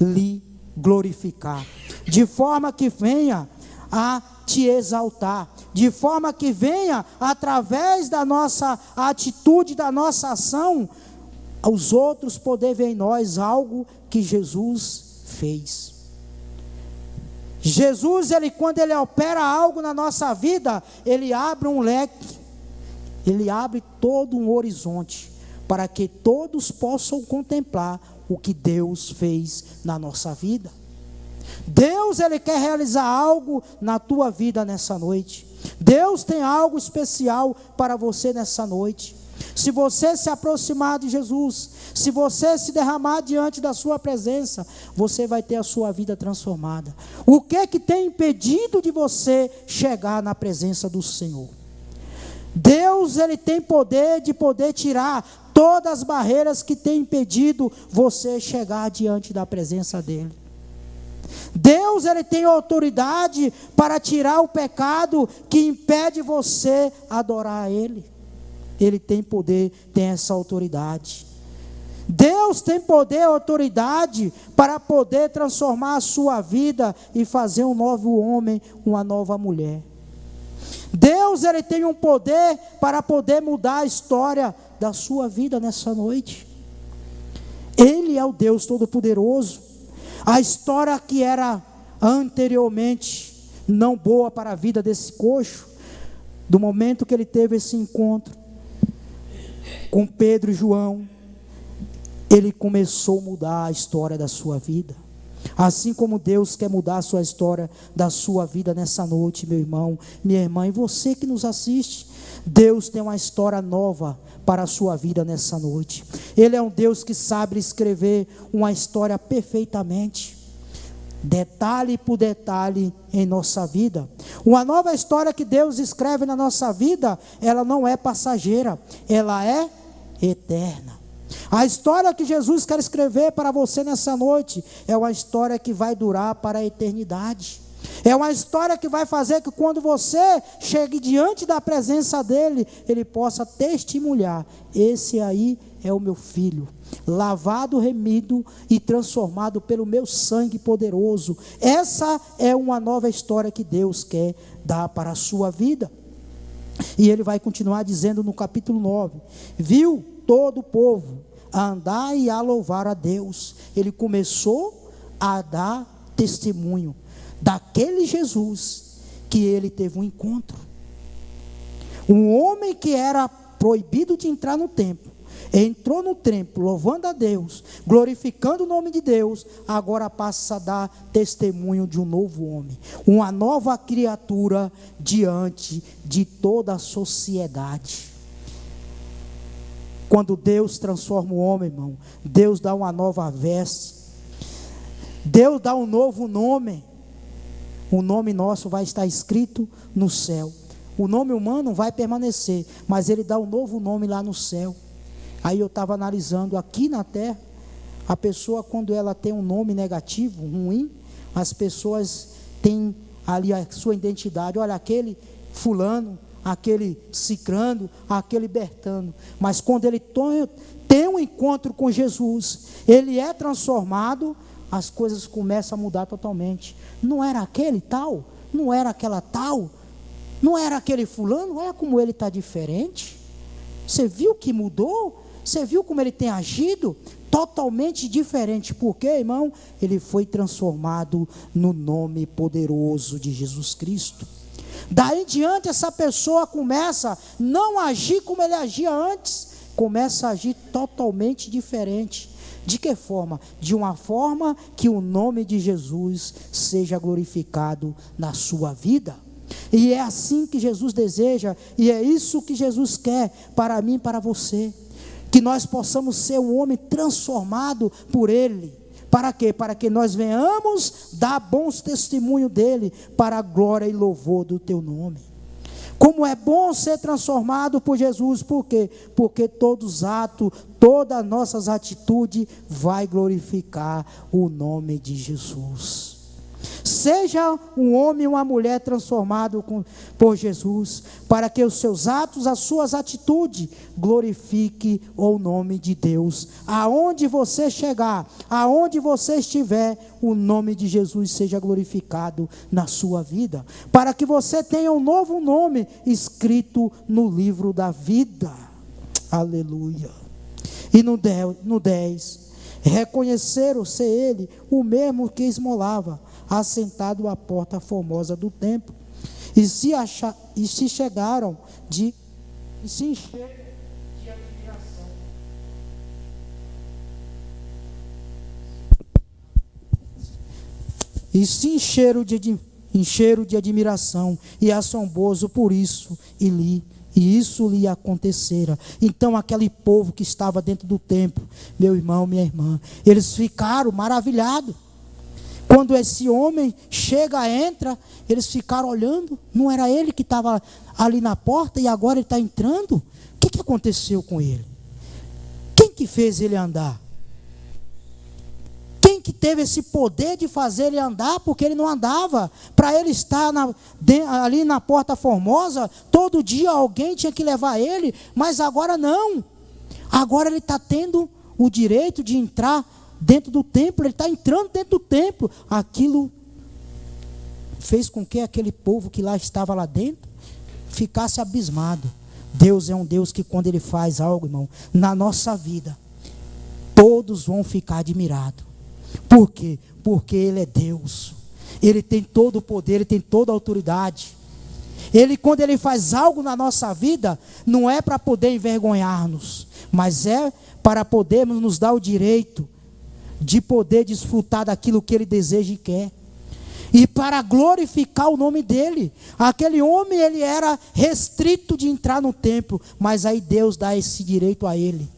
lhe glorificar, de forma que venha a te exaltar, de forma que venha através da nossa atitude, da nossa ação, os outros poderem ver em nós algo que Jesus fez. Jesus, quando Ele opera algo na nossa vida, Ele abre um leque, Ele abre todo um horizonte, para que todos possam contemplar o que Deus fez na nossa vida. Deus, Ele quer realizar algo na tua vida nessa noite. Deus tem algo especial para você nessa noite. Se você se aproximar de Jesus, se você se derramar diante da sua presença, você vai ter a sua vida transformada. O que tem impedido de você chegar na presença do Senhor? Deus, Ele tem poder de poder tirar todas as barreiras que tem impedido você chegar diante da presença dEle. Deus, Ele tem autoridade para tirar o pecado que impede você adorar a Ele. Ele tem poder, tem essa autoridade. Deus tem poder e autoridade para poder transformar a sua vida e fazer um novo homem, uma nova mulher. Deus, Ele tem um poder para poder mudar a história da sua vida nessa noite. Ele é o Deus Todo-Poderoso. A história que era anteriormente não boa para a vida desse coxo, do momento que ele teve esse encontro com Pedro e João, ele começou a mudar a história da sua vida. Assim como Deus quer mudar a sua história da sua vida nessa noite, meu irmão, minha irmã, e você que nos assiste, Deus tem uma história nova para a sua vida nessa noite. Ele é um Deus que sabe escrever uma história perfeitamente, detalhe por detalhe em nossa vida. Uma nova história que Deus escreve na nossa vida, ela não é passageira, ela é eterna. A história que Jesus quer escrever para você nessa noite é uma história que vai durar para a eternidade. É uma história que vai fazer que quando você chegue diante da presença dEle, Ele possa testemunhar: esse aí é o meu filho, lavado, remido e transformado pelo meu sangue poderoso. Essa é uma nova história que Deus quer dar para a sua vida. E Ele vai continuar dizendo no capítulo 9: viu todo o povo a andar e a louvar a Deus. Ele começou a dar testemunho daquele Jesus que ele teve um encontro. Um homem que era proibido de entrar no templo, entrou no templo louvando a Deus, glorificando o nome de Deus, agora passa a dar testemunho de um novo homem, uma nova criatura diante de toda a sociedade. Quando Deus transforma o homem, irmão, Deus dá uma nova veste, Deus dá um novo nome. O nome nosso vai estar escrito no céu. O nome humano vai permanecer, mas Ele dá um novo nome lá no céu. Aí eu estava analisando aqui na terra, a pessoa, quando ela tem um nome negativo, ruim, as pessoas têm ali a sua identidade. Olha, aquele fulano, aquele cicrano, aquele bertano. Mas quando ele tem um encontro com Jesus, ele é transformado, as coisas começam a mudar totalmente. Não era aquele tal, não era aquela tal, não era aquele fulano, olha como ele está diferente. Você viu que mudou? Você viu como ele tem agido? Totalmente diferente. Por quê, irmão? Ele foi transformado no nome poderoso de Jesus Cristo. Daí em diante, essa pessoa começa a não agir como ele agia antes, começa a agir totalmente diferente. De que forma? De uma forma que o nome de Jesus seja glorificado na sua vida. E é assim que Jesus deseja, e é isso que Jesus quer para mim e para você. Que nós possamos ser um homem transformado por Ele. Para quê? Para que nós venhamos dar bons testemunhos dEle, para a glória e louvor do Teu nome. Como é bom ser transformado por Jesus, por quê? Porque todos os atos, todas as nossas atitudes vai glorificar o nome de Jesus. Seja um homem ou uma mulher transformado por Jesus, para que os seus atos, as suas atitudes glorifiquem o nome de Deus. Aonde você chegar, aonde você estiver, o nome de Jesus seja glorificado na sua vida, para que você tenha um novo nome escrito no livro da vida. Aleluia. E no 10, reconheceram ser ele o mesmo que esmolava, assentado à porta formosa do templo. E se encheram de admiração. E se encheram de admiração e assombroso por isso, e isso lhe acontecera. Então aquele povo que estava dentro do templo, meu irmão, minha irmã, eles ficaram maravilhados. Quando esse homem chega, entra, eles ficaram olhando. Não era ele que estava ali na porta e agora ele está entrando? O que aconteceu com ele? Quem que fez ele andar? Quem que teve esse poder de fazer ele andar? Porque ele não andava. Para ele estar ali na porta formosa, todo dia alguém tinha que levar ele, mas agora não. Agora ele está tendo o direito de entrar dentro do templo, ele está entrando dentro do templo. Aquilo fez com que aquele povo que lá estava lá dentro ficasse abismado. Deus é um Deus que quando Ele faz algo, irmão, na nossa vida, todos vão ficar admirados. Por quê? Porque Ele é Deus. Ele tem todo o poder, Ele tem toda a autoridade. Ele, quando Ele faz algo na nossa vida, não é para poder envergonhar-nos, mas é para podermos nos dar o direito de poder desfrutar daquilo que Ele deseja e quer, e para glorificar o nome dEle. Aquele homem, ele era restrito de entrar no templo, mas aí Deus dá esse direito a ele,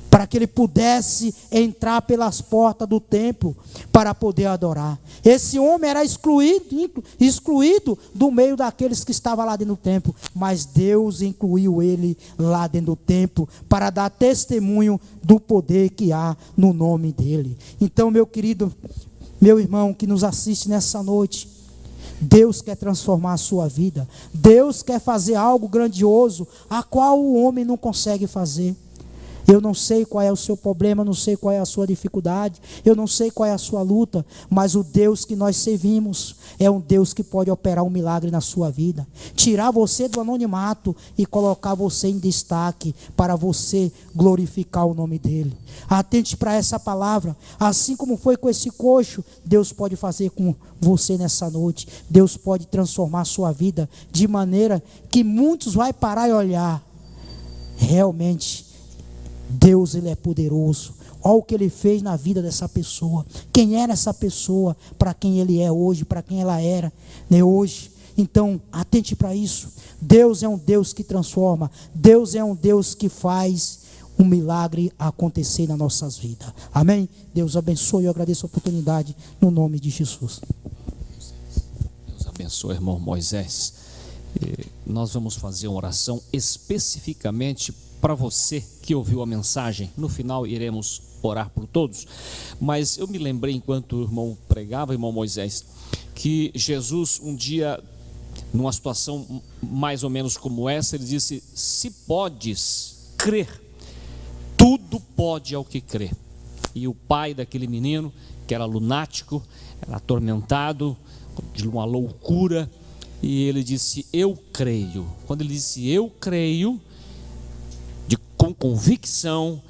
para que ele pudesse entrar pelas portas do templo, para poder adorar. Esse homem era excluído do meio daqueles que estavam lá dentro do templo, mas Deus incluiu ele lá dentro do templo, para dar testemunho do poder que há no nome dele. Então, meu querido, meu irmão que nos assiste nessa noite, Deus quer transformar a sua vida. Deus quer fazer algo grandioso, a qual o homem não consegue fazer. Eu não sei qual é o seu problema, eu não sei qual é a sua dificuldade, eu não sei qual é a sua luta, mas o Deus que nós servimos é um Deus que pode operar um milagre na sua vida, tirar você do anonimato e colocar você em destaque para você glorificar o nome dele. Atente para essa palavra, assim como foi com esse coxo, Deus pode fazer com você nessa noite. Deus pode transformar a sua vida de maneira que muitos vão parar e olhar. Realmente Deus, Ele é poderoso. Olha o que Ele fez na vida dessa pessoa. Quem era essa pessoa, para quem Ele é hoje, para quem ela era, né, hoje. Então, atente para isso. Deus é um Deus que transforma. Deus é um Deus que faz um milagre acontecer nas nossas vidas. Amém? Deus abençoe. Eu agradeço a oportunidade no nome de Jesus. Deus abençoe, irmão Moisés. Nós vamos fazer uma oração especificamente para você que ouviu a mensagem. No final iremos orar por todos, mas eu me lembrei enquanto o irmão pregava, irmão Moisés, que Jesus um dia, numa situação mais ou menos como essa, ele disse: se podes crer, tudo pode ao que crê. E o pai daquele menino, que era lunático, era atormentado de uma loucura, e ele disse: eu creio. Quando ele disse eu creio, com convicção,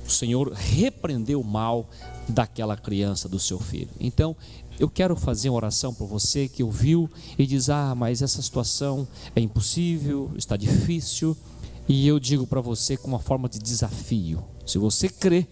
o Senhor repreendeu o mal daquela criança, do seu filho. Então, eu quero fazer uma oração para você que ouviu e diz: mas essa situação é impossível, está difícil. E eu digo para você com uma forma de desafio: se você crê,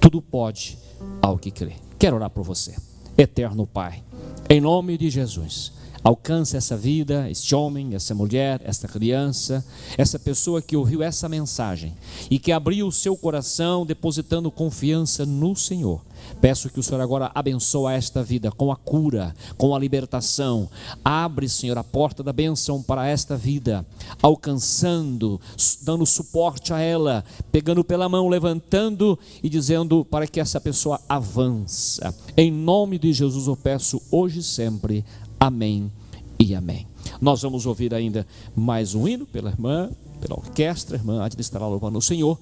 tudo pode ao que crê. Quero orar por você. Eterno Pai, em nome de Jesus, alcance essa vida, este homem, essa mulher, esta criança, essa pessoa que ouviu essa mensagem e que abriu o seu coração depositando confiança no Senhor. Peço que o Senhor agora abençoe esta vida com a cura, com a libertação. Abre, Senhor, a porta da bênção para esta vida, alcançando, dando suporte a ela, pegando pela mão, levantando e dizendo para que essa pessoa avance. Em nome de Jesus eu peço hoje e sempre. Amém e amém. Nós vamos ouvir ainda mais um hino pela irmã, pela orquestra. A irmã Adna estará louvando o Senhor.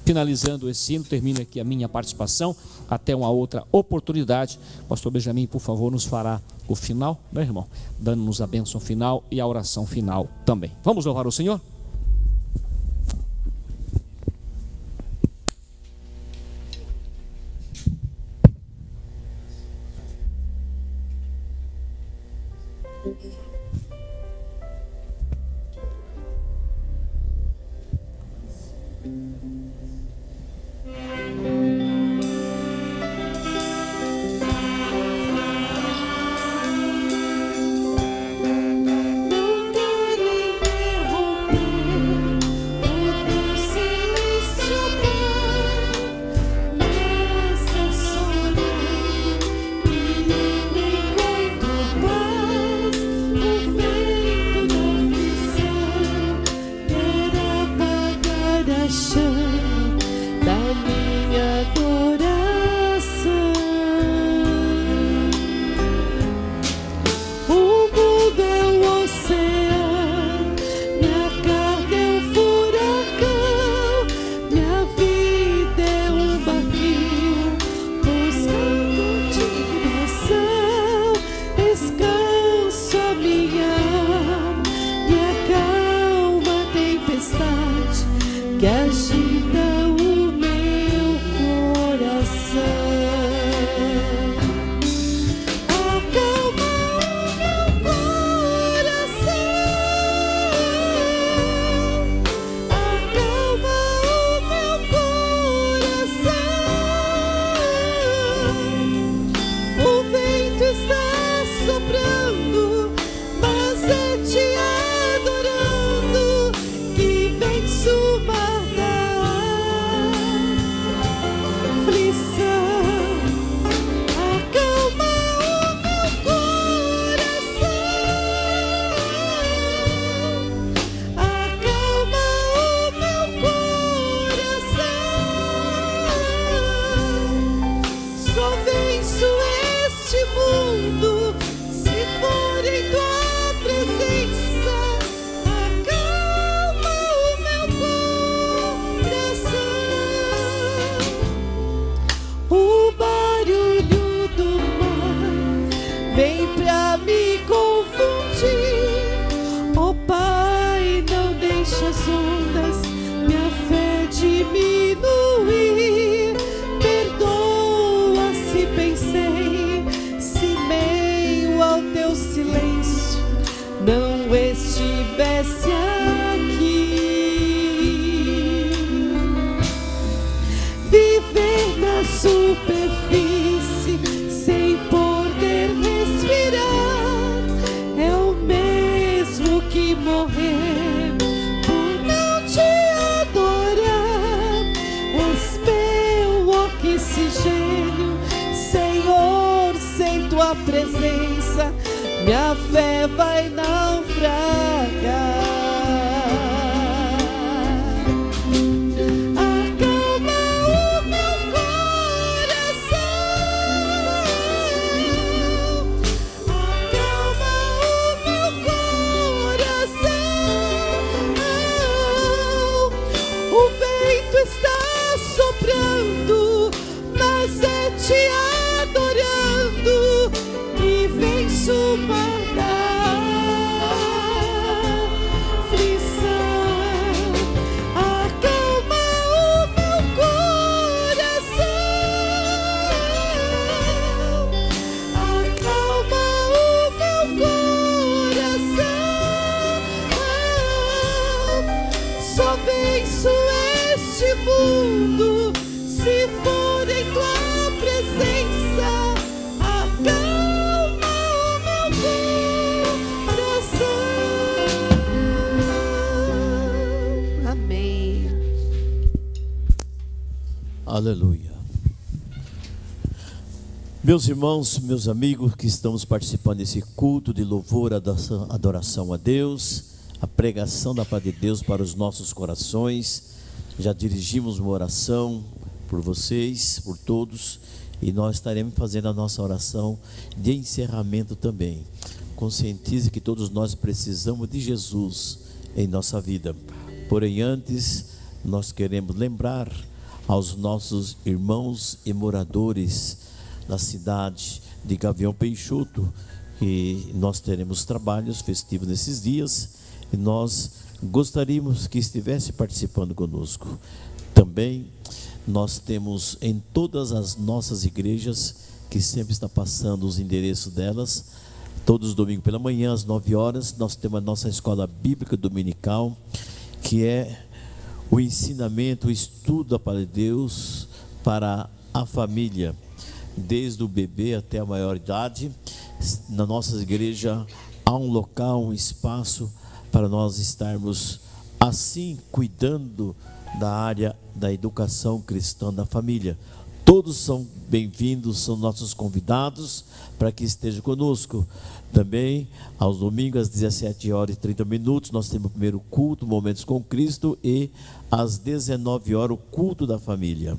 Finalizando esse hino, termina aqui a minha participação. Até uma outra oportunidade. Pastor Benjamin, por favor, nos fará o final, meu irmão, dando-nos a bênção final e a oração final também. Vamos louvar o Senhor? minha fé vai naufragar. Acalma o meu coração, acalma o meu coração. O vento está soprando, mas é te adorando que vem sumar da aflição. Acalma o meu coração, acalma o meu coração. Só venço este mundo se for em tua presença. Acalma o meu coração. Amém. Aleluia. Meus irmãos, meus amigos que estamos participando desse culto de louvor, adoração a Deus, a pregação da paz de Deus para os nossos corações. Já dirigimos uma oração por vocês, por todos, e nós estaremos fazendo a nossa oração de encerramento também. Conscientize que todos nós precisamos de Jesus em nossa vida. Porém, antes, nós queremos lembrar aos nossos irmãos e moradores da cidade de Gavião Peixoto que nós teremos trabalhos festivos nesses dias e nós gostaríamos que estivesse participando conosco. Também nós temos em todas as nossas igrejas, que sempre está passando os endereços delas, todos os domingos pela manhã, às 9 horas, nós temos a nossa escola bíblica dominical, que é o ensinamento, o estudo da palavra de Deus para a família, desde o bebê até a maioridade. Na nossa igreja há um local, um espaço para nós estarmos assim cuidando da área da educação cristã da família. Todos são bem-vindos, são nossos convidados para que estejam conosco. Também, aos domingos, às 17h30, nós temos o primeiro culto, Momentos com Cristo, e às 19h, o culto da família.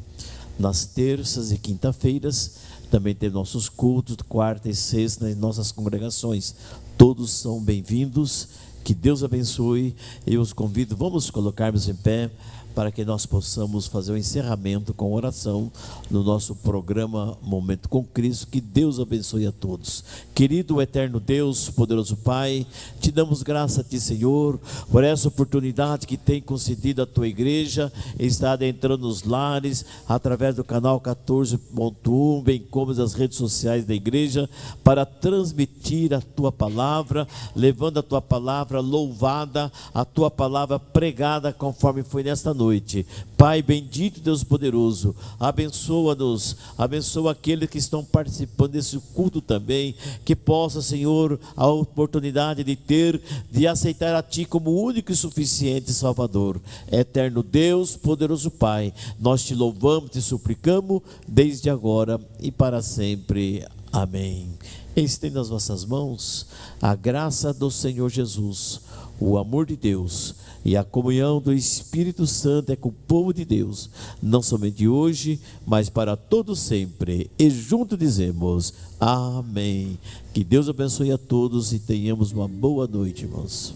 Nas terças e quinta-feiras, também temos nossos cultos, quarta e sexta, nas nossas congregações. Todos são bem-vindos, que Deus abençoe. Eu os convido, vamos colocarmos em pé, para que nós possamos fazer o encerramento com oração no nosso programa Momento com Cristo. Que Deus abençoe a todos. Querido eterno Deus, poderoso Pai, te damos graça a ti, Senhor, por essa oportunidade que tem concedido a tua igreja, estar entrando nos lares, através do canal 14.1, bem como das redes sociais da igreja, para transmitir a tua palavra, levando a tua palavra louvada, a tua palavra pregada, conforme foi nesta noite. Pai bendito, Deus poderoso, abençoa-nos, abençoa aqueles que estão participando desse culto também, que possa, Senhor, a oportunidade de aceitar a Ti como único e suficiente Salvador. Eterno Deus, poderoso Pai, nós Te louvamos, Te suplicamos, desde agora e para sempre. Amém. Estenda as vossas mãos, a graça do Senhor Jesus, o amor de Deus e a comunhão do Espírito Santo é com o povo de Deus, não somente hoje, mas para todo sempre. E juntos dizemos amém. Que Deus abençoe a todos e tenhamos uma boa noite, irmãos.